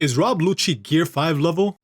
Is Rob Lucci Gear 5 level?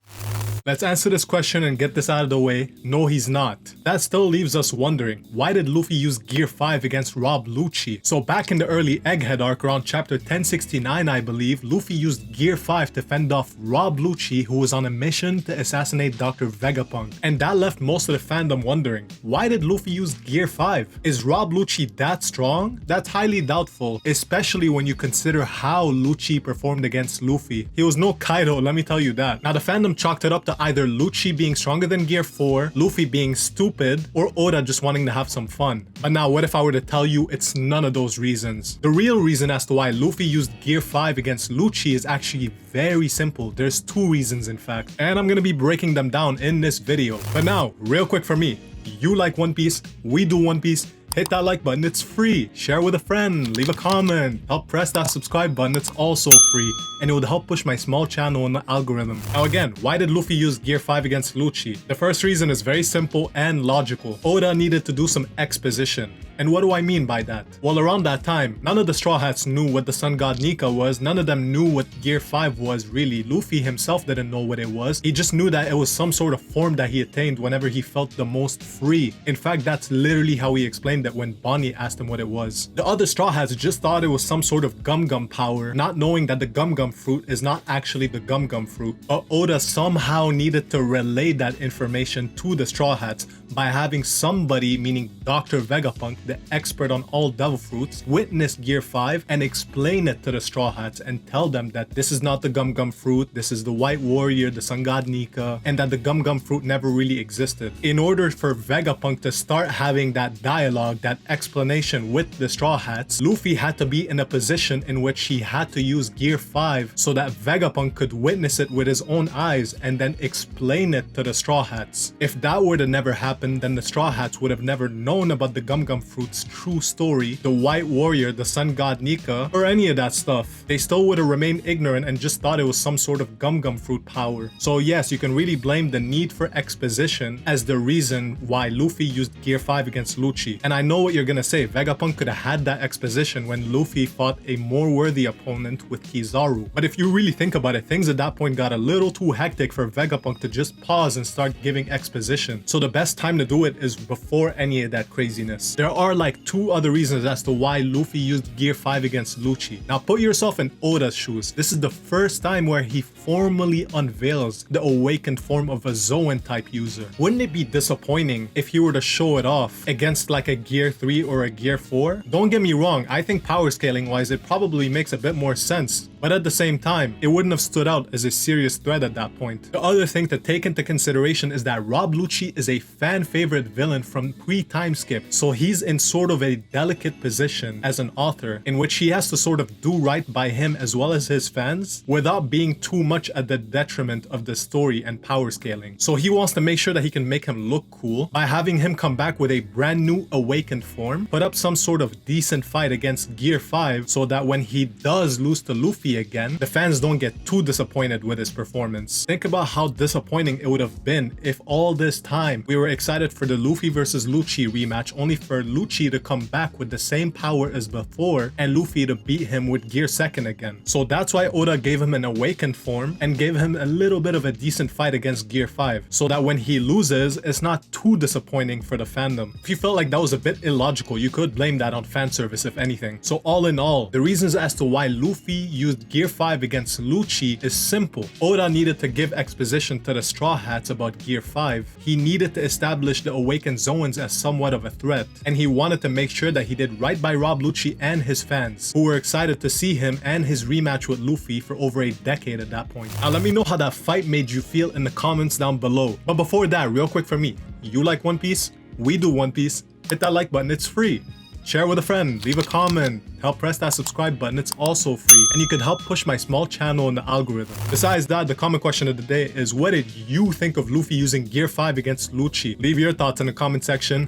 Let's answer this question and get this out of the way. No, he's not. That still leaves us wondering, why did Luffy use Gear 5 against Rob Lucci? So back in the early Egghead arc around chapter 1069, I believe, Luffy used Gear 5 to fend off Rob Lucci, who was on a mission to assassinate Dr. Vegapunk. And that left most of the fandom wondering, why did Luffy use Gear 5? Is Rob Lucci that strong? That's highly doubtful, especially when you consider how Lucci performed against Luffy. He was no Kaido, let me tell you that. Now the fandom chalked it up to either Lucci being stronger than Gear 4, Luffy being stupid, or Oda just wanting to have some fun. But now what if I were to tell you it's none of those reasons? The real reason as to why Luffy used Gear 5 against Lucci is actually very simple. There's two reasons in fact, and I'm gonna be breaking them down in this video. But now, real quick for me, you like One Piece, we do One Piece, hit that like button, it's free. Share with a friend, leave a comment, help press that subscribe button, it's also free. And it would help push my small channel in the algorithm. Now again, why did Luffy use Gear 5 against Lucci? The first reason is very simple and logical. Oda needed to do some exposition. And what do I mean by that? Well, around that time, none of the Straw Hats knew what the Sun God Nika was, none of them knew what Gear 5 was really. Luffy himself didn't know what it was. He just knew that it was some sort of form that he attained whenever he felt the most free. In fact, that's literally how he explained it when Bonney asked him what it was. The other Straw Hats just thought it was some sort of Gum Gum power, not knowing that the Gum Gum fruit is not actually the Gum Gum fruit. But Oda somehow needed to relay that information to the Straw Hats by having somebody, meaning Dr. Vegapunk, the expert on all devil fruits, witness Gear 5 and explain it to the Straw Hats and tell them that this is not the Gum Gum fruit, this is the White Warrior, the Sun God Nika, and that the Gum Gum fruit never really existed. In order for Vegapunk to start having that dialogue, that explanation with the Straw Hats, Luffy had to be in a position in which he had to use Gear 5 so that Vegapunk could witness it with his own eyes and then explain it to the Straw Hats. If that were to never happen, then the Straw Hats would have never known about the Gum Gum fruit's true story, the White Warrior, the Sun God Nika, or any of that stuff. They still would have remained ignorant and just thought it was some sort of Gum Gum fruit power. So yes, you can really blame the need for exposition as the reason why Luffy used Gear 5 against Lucci. And I know what you're gonna say, Vegapunk could have had that exposition when Luffy fought a more worthy opponent with Kizaru. But if you really think about it, things at that point got a little too hectic for Vegapunk to just pause and start giving exposition. So the best time to do it is before any of that craziness. There are like two other reasons as to why Luffy used Gear 5 against Lucci. Now put yourself in Oda's shoes. This is the first time where he formally unveils the awakened form of a Zoan type user. Wouldn't it be disappointing if he were to show it off against like a Gear 3 or a Gear 4? Don't get me wrong, I think power scaling wise it probably makes a bit more sense. But at the same time, it wouldn't have stood out as a serious threat at that point. The other thing to take into consideration is that Rob Lucci is a fan favorite villain from pre-time skip, so he's in sort of a delicate position as an author in which he has to sort of do right by him as well as his fans without being too much at the detriment of the story and power scaling. So he wants to make sure that he can make him look cool by having him come back with a brand new awakened form, put up some sort of decent fight against Gear 5 so that when he does lose to Luffy again, the fans don't get too disappointed with his performance. Think about how disappointing it would have been if all this time we were excited for the Luffy versus Lucci rematch only for Lucci to come back with the same power as before and Luffy to beat him with Gear 2nd again. So that's why Oda gave him an awakened form and gave him a little bit of a decent fight against Gear 5 so that when he loses, it's not too disappointing for the fandom. If you felt like that was a bit illogical, you could blame that on fan service if anything. So all in all, the reasons as to why Luffy used Gear 5 against Lucci is simple. Oda needed to give exposition to the Straw Hats about Gear 5. He needed to establish the awakened Zoans as somewhat of a threat, and he wanted to make sure that he did right by Rob Lucci and his fans, who were excited to see him and his rematch with Luffy for over a decade at that point. Now let me know how that fight made you feel in the comments down below. But before that, real quick for me, you like One Piece? We do One Piece. Hit that like button, it's free. Share with a friend, leave a comment, help press that subscribe button, it's also free, and you can help push my small channel in the algorithm. Besides that, the comment question of the day is, what did you think of Luffy using Gear 5 against Lucci? Leave your thoughts in the comment section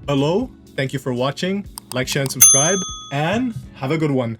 below. Thank you for watching, like, share, and subscribe, and have a good one.